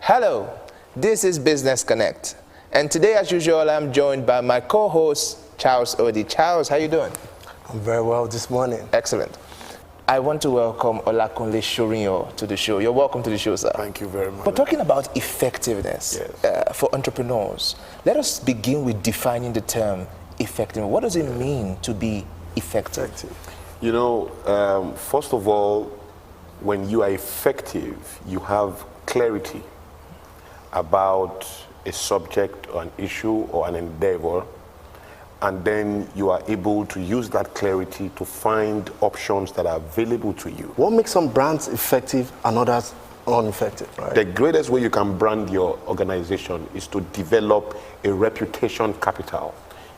Hello, this is Business Connect, and today, as usual, I'm joined by my co-host, Charles Odi. Charles, how you doing? I'm very well this morning. Excellent. I want to welcome Olakunle Shorinyo to the show. You're welcome to the show, sir. Thank you very much. But talking about effectiveness for entrepreneurs, let us begin with defining the term effective. What does it mean to be effective? You know, first of all, when you are effective, you have clarity about a subject or an issue or an endeavor, and then you are able to use that clarity to find options that are available to you. What makes some brands effective and others ineffective, right? The greatest way you can brand your organization is to develop a reputation capital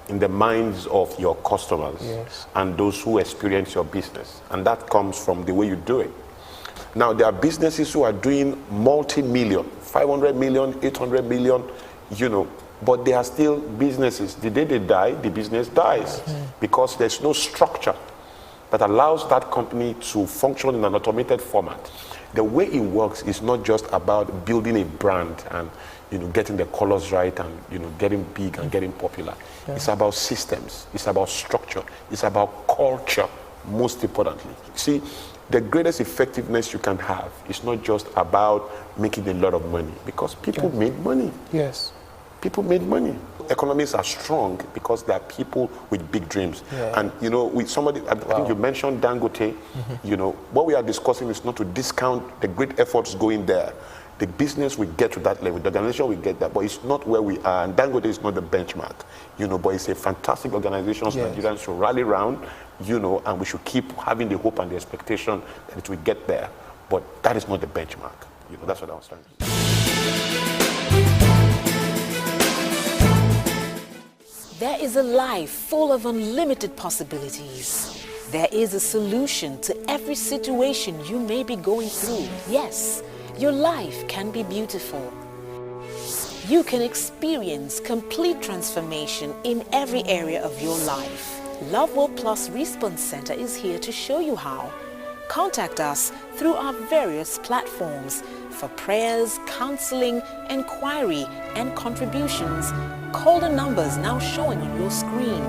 in the minds of your customers and those who experience your business. And that comes from the way you do it. Now, there are businesses who are doing multi-million, 500 million, 800 million, you know, but they are still businesses. The day they die, the business dies because there's no structure that allows that company to function in an automated format. The way it works is not just about building a brand and, you know, getting the colors right and, you know, getting big and getting popular. It's about systems. It's about structure. It's about culture, most importantly. See, the greatest effectiveness you can have is not just about making a lot of money, because people made money. Yes. People made money. Economies are strong because there are people with big dreams. And, you know, with somebody, I think you mentioned Dangote, you know, what we are discussing is not to discount the great efforts going there. The business will get to that level, the organization will get that, but it's not where we are. And Dangote is not the benchmark, you know, but it's a fantastic organization Nigerians should rally around, you know, and we should keep having the hope and the expectation that it will get there. But that is not the benchmark. You know, that's what I was trying to say. There is a life full of unlimited possibilities. There is a solution to every situation you may be going through. Yes, your life can be beautiful. You can experience complete transformation in every area of your life. Love World Plus Response Center is here to show you how. Contact us through our various platforms for prayers, counseling, inquiry, and contributions. Call the numbers now showing on your screen.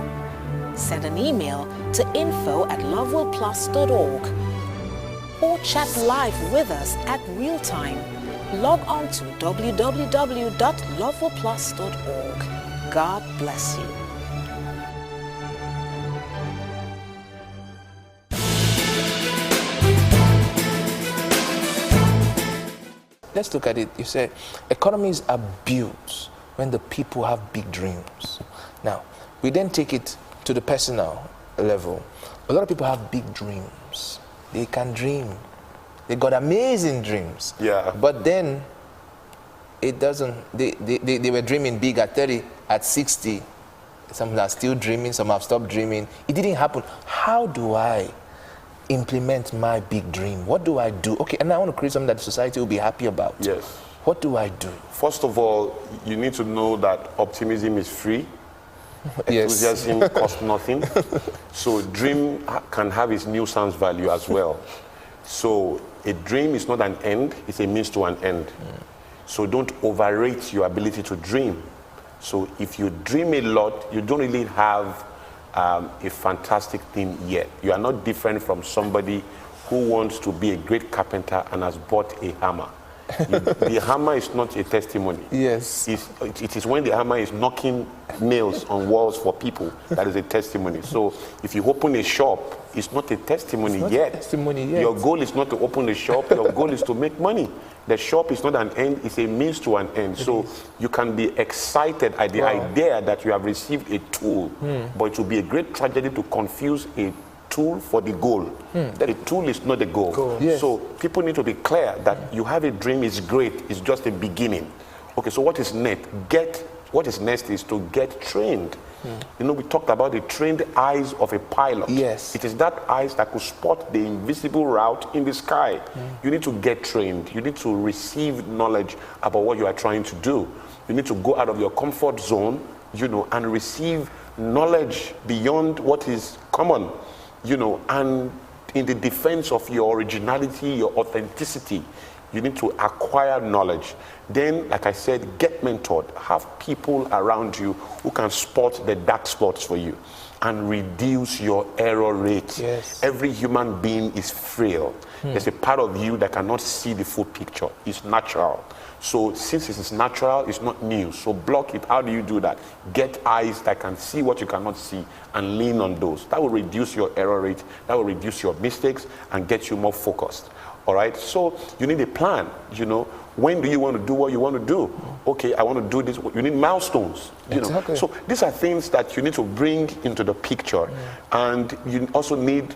Send an email to info@loveworldplus.org or chat live with us at real time. Log on to www.loveworldplus.org. God bless you. Let's look at it. You said economies are built when the people have big dreams. Now, we then take it to the personal level. A lot of people have big dreams. They can dream. They got amazing dreams. But then it doesn't, they were dreaming big at 30, at 60. Some are still dreaming, some have stopped dreaming. It didn't happen. How do I implement my big dream? What do I do? Okay, and I want to create something that the society will be happy about. What do I do? First of all, you need to know that optimism is free. Enthusiasm costs nothing. So dream can have its nuisance value as well. So a dream is not an end, it's a means to an end. So don't overrate your ability to dream. So if you dream a lot, you don't really have a fantastic thing yet. You are not different from somebody who wants to be a great carpenter and has bought a hammer. The hammer is not a testimony. It is when the hammer is knocking nails on walls for people that is a testimony. So if you open a shop, it's not a testimony yet. Your goal is not to open a shop, your goal is to make money. The shop is not an end, it's a means to an end. So you can be excited at the idea that you have received a tool, but it will be a great tragedy to confuse a tool for the goal. The tool is not the goal. So people need to be clear that you have a dream is great, it's just a beginning. Okay, so what is next? What is next is to get trained. You know, we talked about the trained eyes of a pilot. It is that eyes that could spot the invisible route in the sky. You need to get trained. You need to receive knowledge about what you are trying to do. You need to go out of your comfort zone, you know, and receive knowledge beyond what is common, you know, and in the defense of your originality, your authenticity, You need to acquire knowledge. Then, like I said, get mentored. Have people around you who can spot the dark spots for you and reduce your error rate. Yes. Every human being is frail. There's a part of you that cannot see the full picture. It's natural. So since it is natural, it's not new. So block it. How do you do that? Get eyes that can see what you cannot see and lean on those. That will reduce your error rate. That will reduce your mistakes and get you more focused. All right? So you need a plan, you know. When do you want to do what you want to do? Okay, I want to do this. You need milestones, you Exactly. know. So these are things that you need to bring into the picture. And you also need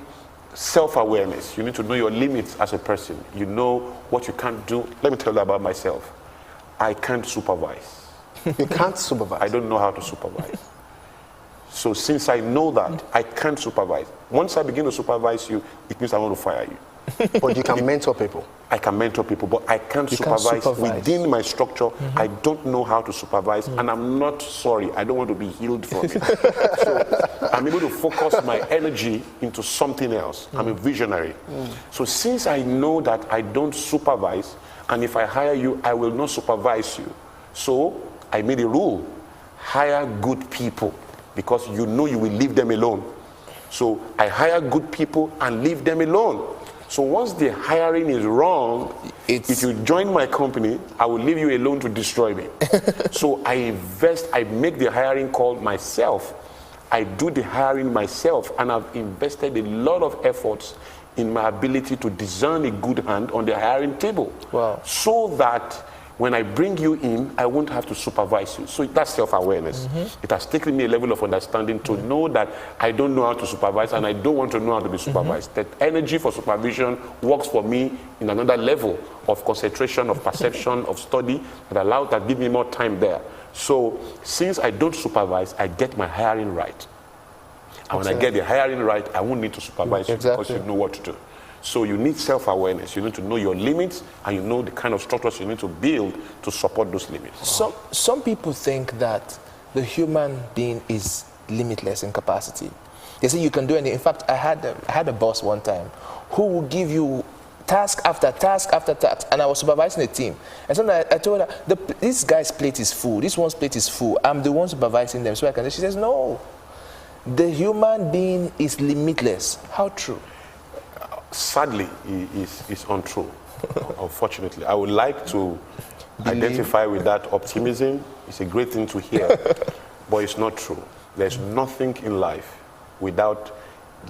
self-awareness. You need to know your limits as a person. You know what you can't do. Let me tell you about myself. I can't supervise. You can't supervise. I don't know how to supervise. So since I know that, I can't supervise. Once I begin to supervise you, it means I want to fire you. But you can mentor people. I can mentor people, but I can't supervise within my structure. I don't know how to supervise, and I'm not sorry. I don't want to be healed from it. So I'm able to focus my energy into something else. I'm a visionary. So since I know that I don't supervise, and if I hire you, I will not supervise you. So I made a rule: hire good people, because you know you will leave them alone. So I hire good people and leave them alone. So once the hiring is wrong, if you join my company, I will leave you alone to destroy me. So I invest, I make the hiring call myself. I do the hiring myself, and I've invested a lot of efforts in my ability to discern a good hand on the hiring table. Wow. So that when I bring you in, I won't have to supervise you. So that's self-awareness. It has taken me a level of understanding to know that I don't know how to supervise, and I don't want to know how to be supervised. That energy for supervision works for me in another level of concentration, of perception, of study that give me more time there. So since I don't supervise, I get my hiring right. And when I get the hiring right, I won't need to supervise you because you know what to do. So you need self-awareness. You need to know your limits, and you know the kind of structures you need to build to support those limits. Some people think that the human being is limitless in capacity. They say you can do anything. In fact, I had a boss one time who would give you task after task after task, and I was supervising a team. And so I told her, this guy's plate is full. This one's plate is full. I'm the one supervising them, so I can. She says, no, the human being is limitless. How true? Sadly, is untrue. Unfortunately, I would like to identify with that optimism. It's a great thing to hear, but it's not true. There's nothing in life without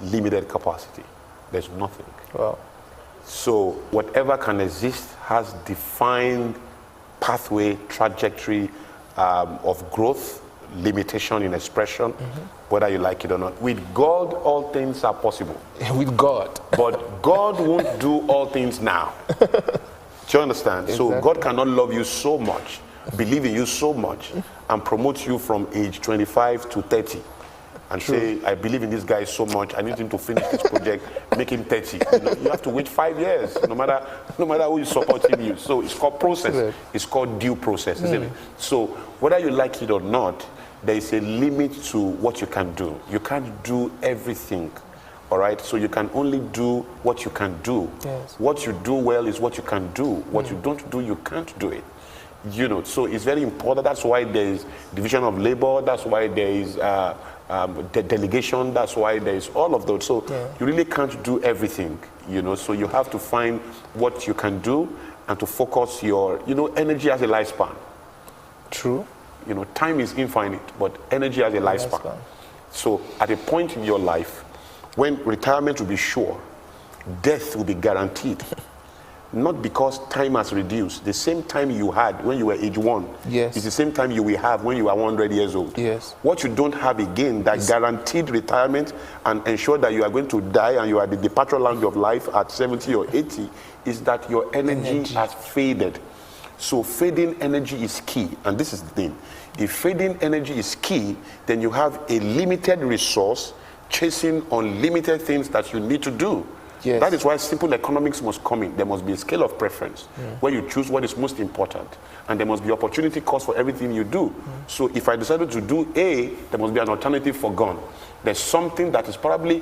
limited capacity. There's nothing. Wow. So whatever can exist has defined pathway, trajectory of growth, limitation in expression, whether you like it or not. With God, all things are possible. With God. But God won't do all things now. Do you understand? Exactly. So God cannot love you so much, believe in you so much, and promote you from age 25 to 30. And say, I believe in this guy so much, I need him to finish this project, make him 30. You have to wait 5 years, no matter who is supporting you. So it's called process. It's called due process, isn't it? So whether you like it or not, there is a limit to what you can do. You can't do everything, all right? So you can only do what you can do. Yes. What you do well is what you can do. What you don't do, you can't do it. So it's very important. That's why there is division of labor. That's why there is delegation. That's why there is all of those. So you really can't do everything, So you have to find what you can do and to focus your, energy has a lifespan. True. Time is infinite, but energy has a lifespan. So at a point in your life, when retirement will be sure, death will be guaranteed. Not because time has reduced. The same time you had when you were age 1 is the same time you will have when you are 100 years old. Yes. What you don't have again, that guaranteed retirement and ensure that you are going to die and you are at the departure lounge of life at 70 or 80, is that your energy has faded. So fading energy is key, and this is the thing. If fading energy is key, then you have a limited resource chasing unlimited things that you need to do. Yes. That is why simple economics must come in. There must be a scale of preference where you choose what is most important, and there must be opportunity cost for everything you do. So if I decided to do A, there must be an alternative for gone. There's something that is probably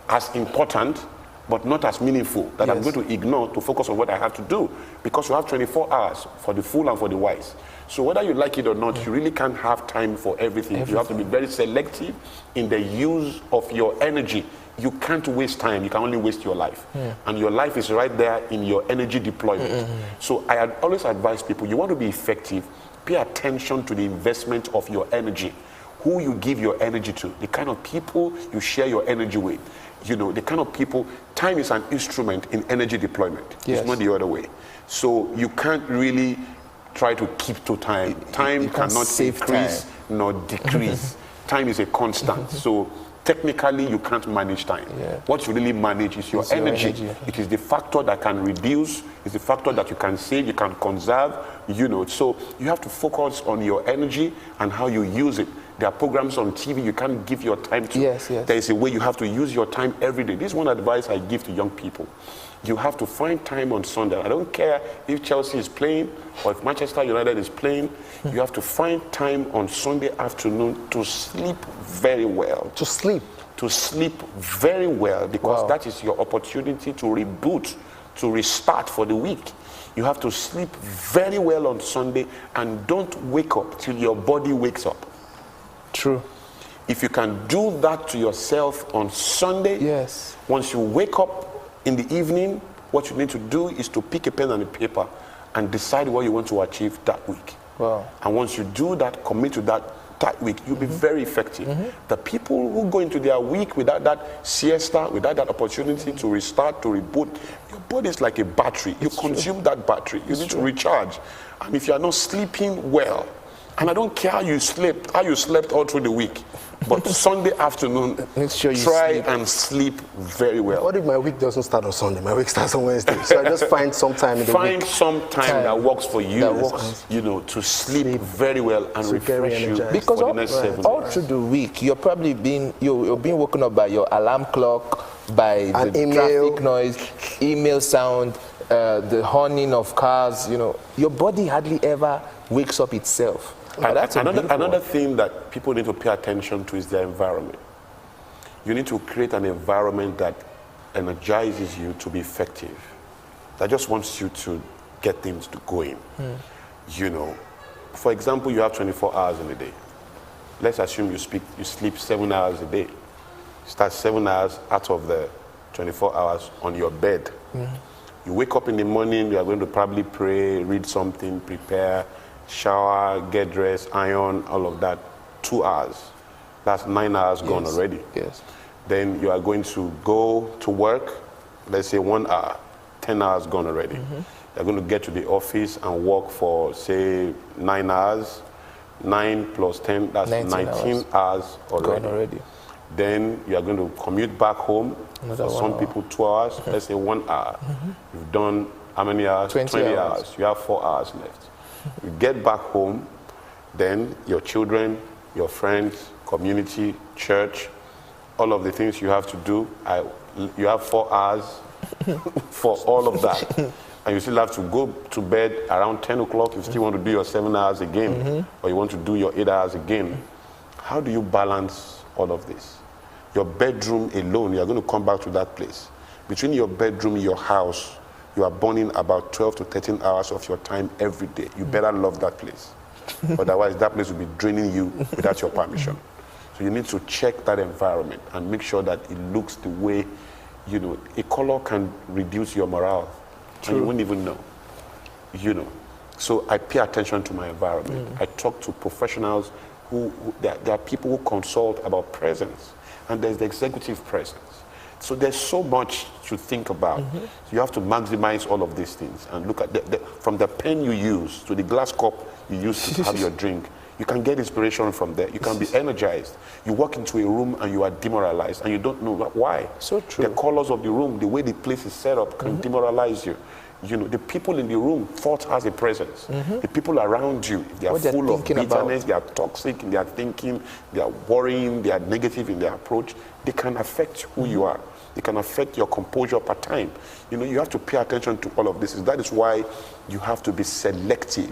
as important but not as meaningful, that I'm going to ignore to focus on what I have to do, because you have 24 hours for the fool and for the wise. So whether you like it or not, you really can't have time for everything. You have to be very selective in the use of your energy. You can't waste time, you can only waste your life. And your life is right there in your energy deployment. So I had always advise people, you want to be effective, pay attention to the investment of your energy. Who you give your energy to, the kind of people you share your energy with, you know, the kind of people. Time is an instrument in energy deployment. It's not the other way. So you can't really try to keep to time. Time cannot increase nor decrease. Time is a constant. So technically you can't manage time. What you really manage is your energy. It is the factor that can reduce, it's the factor that you can save, you can conserve, you know. So you have to focus on your energy and how you use it. There are programs on TV you can't give your time to. There is a way you have to use your time every day. This is one advice I give to young people. You have to find time on Sunday. I don't care if Chelsea is playing or if Manchester United is playing. You have to find time on Sunday afternoon to sleep very well. To sleep? To sleep very well, because that is your opportunity to reboot, to restart for the week. You have to sleep very well on Sunday, and don't wake up till your body wakes up. True. If you can do that to yourself on Sunday, once you wake up in the evening, what you need to do is to pick a pen and a paper and decide what you want to achieve that week. And once you do that, commit to that week, you'll be very effective. The people who go into their week without that siesta, without that opportunity to restart, to reboot, your body is like a battery. You consume that battery. You need to recharge. And if you are not sleeping well, and I don't care how you slept all through the week, but Sunday afternoon, make sure you try and sleep very well. What if my week doesn't start on Sunday? My week starts on Wednesday. So I just find some time in the week. Find some time that works for you, you know, to sleep very well and refresh you because for the next 7 days. All through the week, you're probably being woken up by your alarm clock, by the traffic noise, email sound, the horning of cars. You know, your body hardly ever wakes up itself. Another thing that people need to pay attention to is their environment. You need to create an environment that energizes you to be effective, that just wants you to get things going. You know, for example, you have 24 hours in a day. Let's assume you sleep 7 hours a day. Start 7 hours out of the 24 hours on your bed. You wake up in the morning, you are going to probably pray, read something, prepare, shower, get dressed, iron, all of that. 2 hours. That's 9 hours gone already. Then you are going to go to work, let's say 1 hour, 10 hours gone already. You're going to get to the office and work for, say, 9 hours. 9 plus 10, that's 19 hours already. Then you are going to commute back home. For some people, 2 hours, let's say 1 hour. You've done how many hours? 20 hours. You have 4 hours left. You get back home, then your children, your friends, community, church, all of the things you have to do, you have 4 hours for all of that. And you still have to go to bed around 10 o'clock. You still want to do your 7 hours again, or you want to do your 8 hours again. How do you balance all of this? Your bedroom alone, you're going to come back to that place. Between your bedroom and your house, you are burning about 12 to 13 hours of your time every day. You better love that place. Otherwise, that place will be draining you without your permission. So you need to check that environment and make sure that it looks the way, you know, a color can reduce your morale. And you won't even know, you know. So I pay attention to my environment. I talk to professionals there are people who consult about presence. And there's the executive presence. So there's so much to think about. So you have to maximize all of these things and look at from the pen you use to the glass cup you use to have your drink. You can get inspiration from there. You can be energized. You walk into a room and you are demoralized and you don't know why. So true. The colors of the room, the way the place is set up can demoralize you. You know, the people in the room, thought has a presence. The people around you, they are full of bitterness, they are toxic in their thinking, they are worrying, they are negative in their approach. They can affect who you are. They can affect your composure per time. You know, you have to pay attention to all of this. That is why you have to be selective,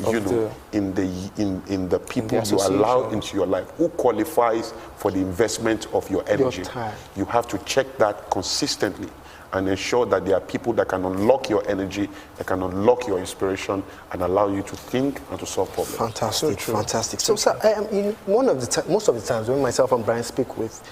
you know, in the people you allow into your life. Who qualifies for the investment of your energy? Your time. You have to check that consistently and ensure that there are people that can unlock your energy, that can unlock your inspiration, and allow you to think and to solve problems. Fantastic, fantastic. So, sir, most of the times when myself and Brian speak with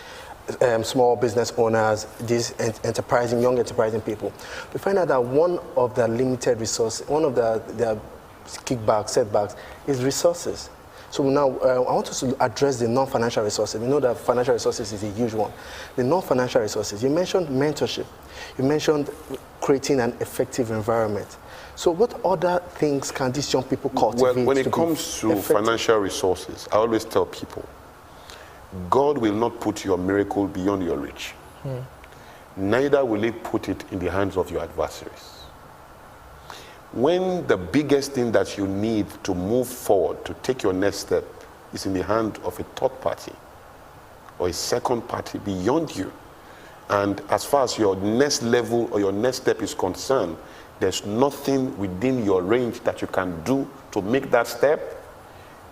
small business owners, these young enterprising people, we find out that one of the limited resources, one of the setbacks is resources. So now I want us to address the non-financial resources. We know that financial resources is a huge one. The non-financial resources, you mentioned mentorship. You mentioned creating an effective environment. So what other things can these young people cultivate? Well, when it comes to financial resources, I always tell people, God will not put your miracle beyond your reach. Neither will he put it in the hands of your adversaries. When the biggest thing that you need to move forward, to take your next step, is in the hand of a third party or a second party beyond you, and as far as your next level or your next step is concerned, there's nothing within your range that you can do to make that step,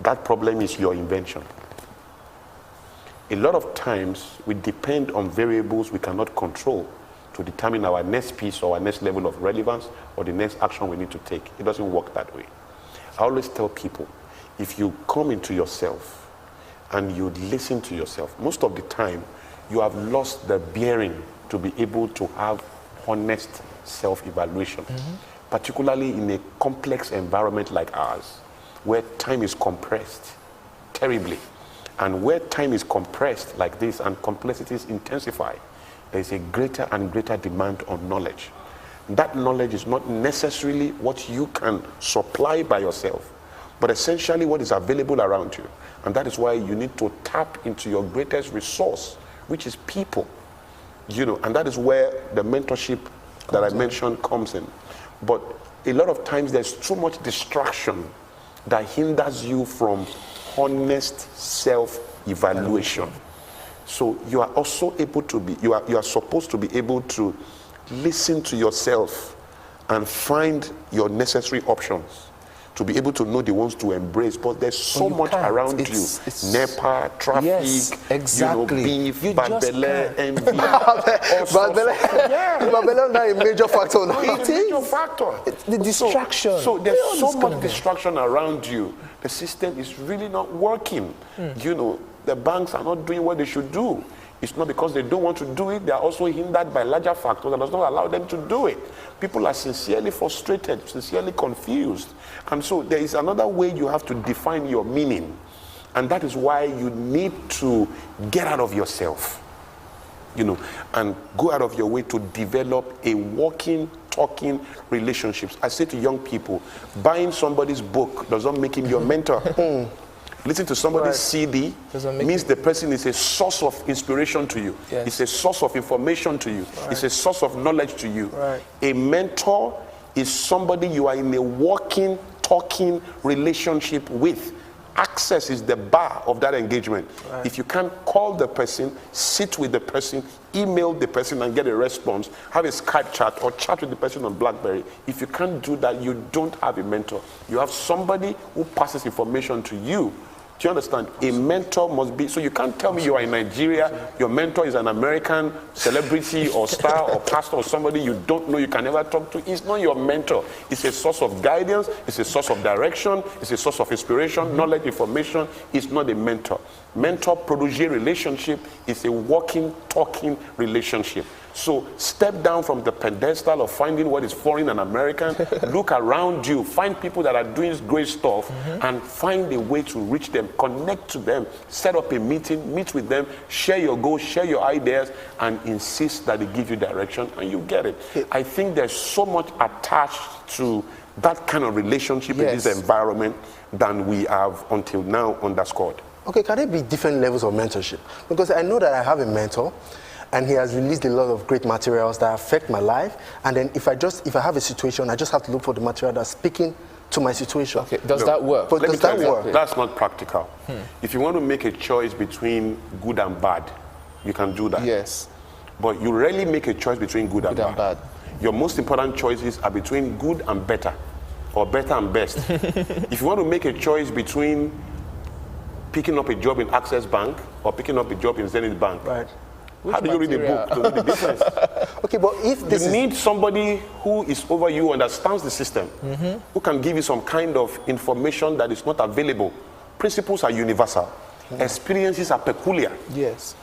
that problem is your invention. A lot of times, we depend on variables we cannot control to determine our next piece or our next level of relevance or the next action we need to take. It doesn't work that way. I always tell people, if you come into yourself and you listen to yourself, most of the time, you have lost the bearing to be able to have honest self-evaluation, particularly in a complex environment like ours, where time is compressed terribly. And where time is compressed like this and complexities intensify, there is a greater and greater demand on knowledge. That knowledge is not necessarily what you can supply by yourself, but essentially what is available around you. And that is why you need to tap into your greatest resource, which is people. You know, and that is where the mentorship that I mentioned comes in. But a lot of times there's too much distraction that hinders you from honest self-evaluation. So you are also able to be, you are supposed to be able to listen to yourself and find your necessary options to be able to know the ones to embrace. But there's so much around you. NEPA, traffic, yes, exactly. Beef, you bad belly, envy. Bad belly is not a major factor now. It's a major factor. The distraction. So there's so much distraction around you. The system is really not working. You know, the banks are not doing what they should do. It's not because they don't want to do it. They are also hindered by larger factors that does not allow them to do it. People are sincerely frustrated, sincerely confused. And so there is another way you have to define your meaning. And that is why you need to get out of yourself, you know, and go out of your way to develop a walking, talking relationships. I say to young people, buying somebody's book does not make him your mentor. Listening to somebody's CD means the person is a source of inspiration to you. Yes. It's a source of information to you. Right. It's a source of knowledge to you. Right. A mentor is somebody you are in a walking, talking relationship with. Access is the bar of that engagement. Right. If you can't call the person, sit with the person, email the person and get a response, have a Skype chat or chat with the person on BlackBerry, if you can't do that, you don't have a mentor. You have somebody who passes information to you. Do you understand? A mentor must be, so you can't tell me you are in Nigeria, your mentor is an American celebrity or star or pastor or somebody you don't know, you can never talk to. It's not your mentor. It's a source of guidance, it's a source of direction, it's a source of inspiration, knowledge, information. It's not a mentor. Mentor-protege relationship is a walking, talking relationship. So step down from the pedestal of finding what is foreign and American. Look around you. Find people that are doing great stuff and find a way to reach them. Connect to them. Set up a meeting. Meet with them. Share your goals. Share your ideas. And insist that they give you direction. And you get it. I think there's so much attached to that kind of relationship in this environment than we have until now underscored. Okay, can there be different levels of mentorship? Because I know that I have a mentor. and he has released a lot of great materials that affect my life. And then if I have a situation, I just have to look for the material that's speaking to my situation. Okay, does that work? But does that work? That's not practical. If you want to make a choice between good and bad, you can do that. Yes. But you rarely make a choice between good and bad. Your most important choices are between good and better, or better and best. If you want to make a choice between picking up a job in Access Bank or picking up a job in Zenith Bank, Right. how do you read a book to know the difference? Okay, but if this You need somebody who is over you, understands the system, who can give you some kind of information that is not available. Principles are universal. Experiences are peculiar. Yes.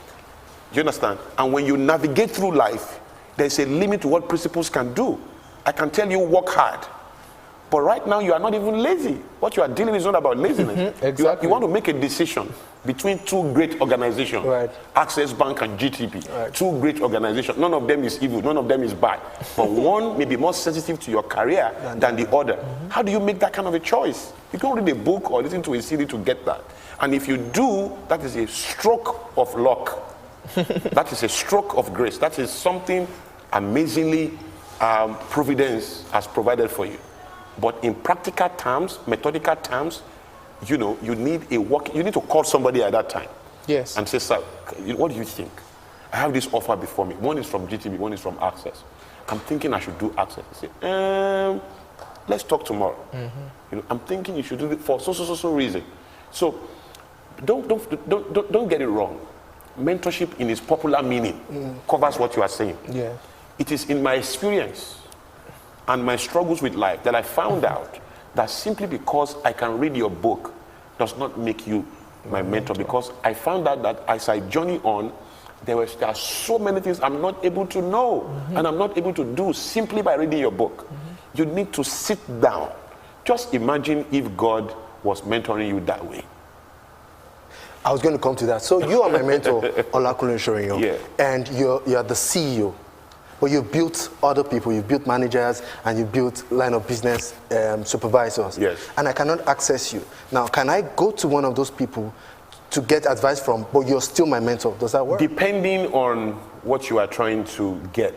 Do you understand? And when you navigate through life, there's a limit to what principles can do. I can tell you, work hard. But right now, you are not even lazy. What you are dealing with is not about laziness. Exactly. You want to make a decision between two great organizations, Right. Access Bank and GTP. Right. Two great organizations. None of them is evil. None of them is bad. But one may be more sensitive to your career than the other. How do you make that kind of a choice? You can't read a book or listen to a CD to get that. And if you do, that is a stroke of luck. That is a stroke of grace. That is something amazingly Providence has provided for you. But in practical terms, methodical terms, you need you need to call somebody at that time. Yes. And say, sir, what do you think? I have this offer before me. One is from GTB, one is from Access. I'm thinking I should do Access. I say, let's talk tomorrow. I'm thinking you should do it for so reason. So don't get it wrong. Mentorship in its popular meaning covers what you are saying. Yeah. It is in my experience and my struggles with life that I found out that simply because I can read your book does not make you my mentor. Because I found out that as I journey on, there are so many things I'm not able to know and I'm not able to do simply by reading your book. You need to sit down. Just imagine if God was mentoring you that way. I was going to come to that. So you are my mentor, Olakunle Shorinyo, Yeah. and you're the CEO. But you built other people, you built managers, and you built line of business supervisors. Yes. And I cannot access you. Now, can I go to one of those people to get advice from, but you're still my mentor? Does that work? Depending on what you are trying to get.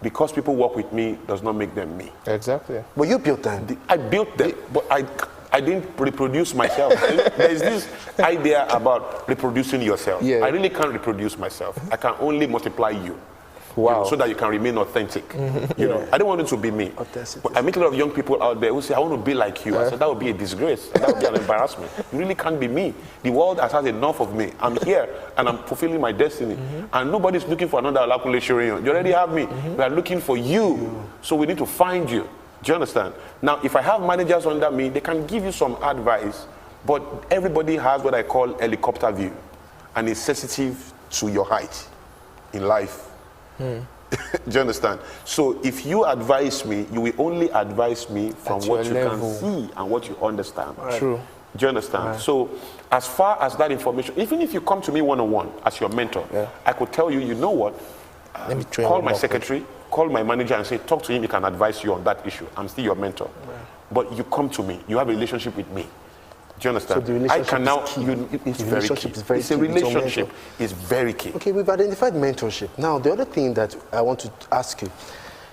Because people work with me does not make them me. Exactly. But you built them. I built them, but I didn't reproduce myself. There is this idea about reproducing yourself. Yeah. I really can't reproduce myself. I can only multiply you. Wow. So that you can remain authentic. I don't want it to be me. Authenticity. But I meet a lot of young people out there who say, I want to be like you. I said, that would be a disgrace. That would be an embarrassment. You really can't be me. The world has had enough of me. I'm here and I'm fulfilling my destiny. And nobody's looking for another Olakunle Shorinyo. You already have me. We are looking for you. So we need to find you. Do you understand? Now, if I have managers under me, they can give you some advice, but everybody has what I call helicopter view and is sensitive to your height in life. Do you understand? So if you advise me, you will only advise me from what you can see and what you understand. Right. True. Do you understand? Right. So as far as that information, even if you come to me one-on-one as your mentor, I could tell you, you know what? Let me train call my secretary, call my manager and say, talk to him, he can advise you on that issue. I'm still your mentor. Right. But you come to me, you have a relationship with me. Do you understand? So the relationship I can now, is key. It's very key. It's a relationship. It's very key. Okay, we've identified mentorship. Now, the other thing that I want to ask you,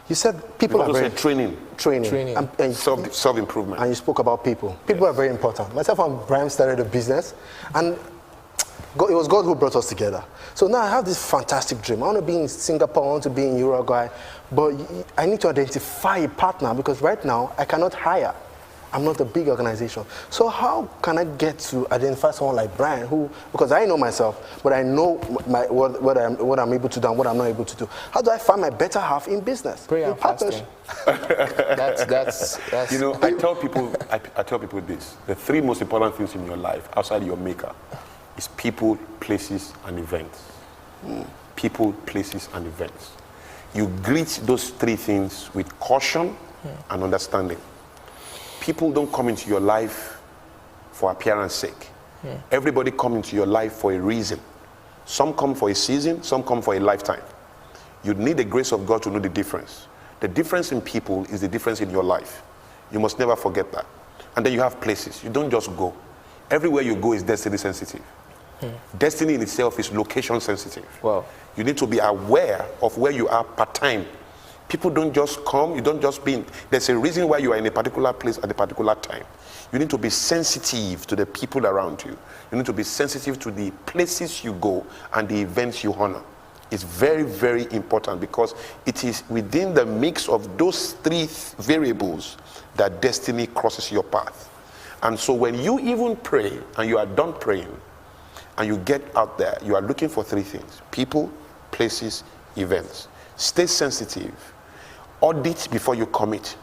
you said people are very... training. And Self-improvement. And you spoke about people. People are very important. Myself and Brian started a business, and it was God who brought us together. So now I have this fantastic dream. I want to be in Singapore, I want to be in Uruguay, but I need to identify a partner because right now I cannot hire. I'm not a big organization. So how can I get to identify someone like Brian who, because I know myself, but I know what I'm able to do and what I'm not able to do. How do I find my better half in business? Prayer and fasting. that's you know, I tell people this. The three most important things in your life outside your maker is people, places, and events. People, places, and events. You greet those three things with caution and understanding. People don't come into your life for appearance sake. Everybody comes into your life for a reason. Some come for a season, some come for a lifetime. You need the grace of God to know the difference. The difference in people is the difference in your life. You must never forget that. And then you have places. You don't just go. Everywhere you go is destiny sensitive. Destiny in itself is location sensitive. Wow. You need to be aware of where you are part-time. People don't just come, you don't just be in. There's a reason why you are in a particular place at a particular time. You need to be sensitive to the people around you. You need to be sensitive to the places you go and the events you honor. It's very, very important because it is within the mix of those three variables that destiny crosses your path. And so when you even pray and you are done praying and you get out there, you are looking for three things: people, places, events. Stay sensitive. Audit before you commit.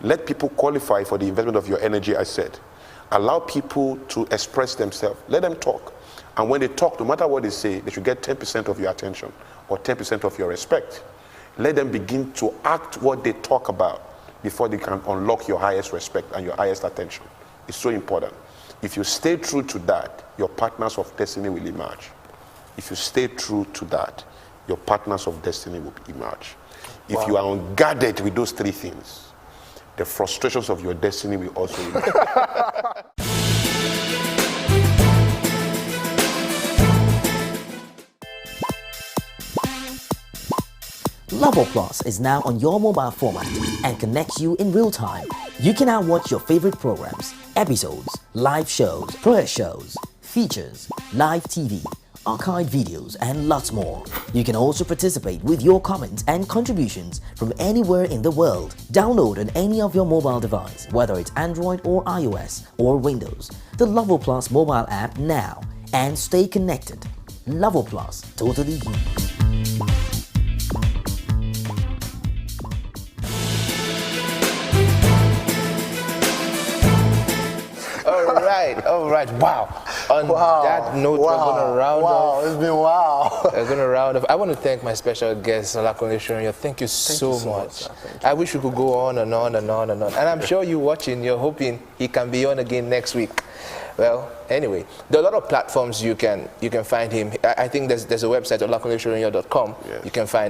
Let people qualify for the investment of your energy, I said. Allow people to express themselves. Let them talk. And when they talk, no matter what they say, they should get 10% of your attention or 10% of your respect. Let them begin to act what they talk about before they can unlock your highest respect and your highest attention. It's so important. If you stay true to that, your partners of destiny will emerge. If you stay true to that, your partners of destiny will emerge. Wow. If you are unguarded with those three things, the frustrations of your destiny will also emerge. Level Plus is now on your mobile format and connects you in real time. You can now watch your favorite programs, episodes, live shows, prayer shows, features, live TV, archived videos, and lots more. You can also participate with your comments and contributions from anywhere in the world. Download on any of your mobile device, whether it's Android or iOS or Windows, the Level Plus mobile app now and stay connected. Level Plus, totally you. All right. Wow. On that note, we're going to round off. It's been wow. We're going to round off. I want to thank my special guest, Olakunle Soyinyo. Thank you so much. I wish we could go on and on and on and on. And I'm sure you watching, you're hoping he can be on again next week. Well, anyway, there are a lot of platforms you can find him. I think there's a website, olakunlesoyinyo.com. Yes.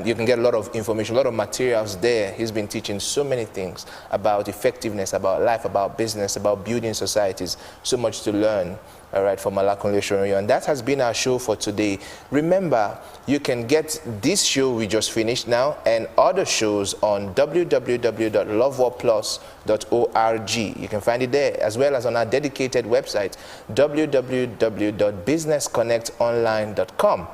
You can get a lot of information, a lot of materials there. He's been teaching so many things about effectiveness, about life, about business, about building societies. So much to learn. All right, from Olakunle Soyinyo. And that has been our show for today. Remember, you can get this show we just finished now and other shows on www.lovewarplus.org. You can find it there, as well as on our dedicated website, www.businessconnectonline.com.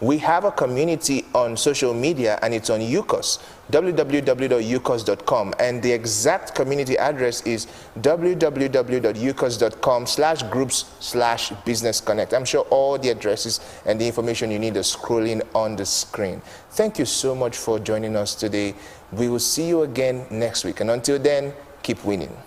We have a community on social media, and it's on UCOS, www.ucos.com, and the exact community address is www.ucos.com/groups/businessconnect. I'm sure all the addresses and the information you need are scrolling on the screen. Thank you so much for joining us today. We will see you again next week, and until then, keep winning.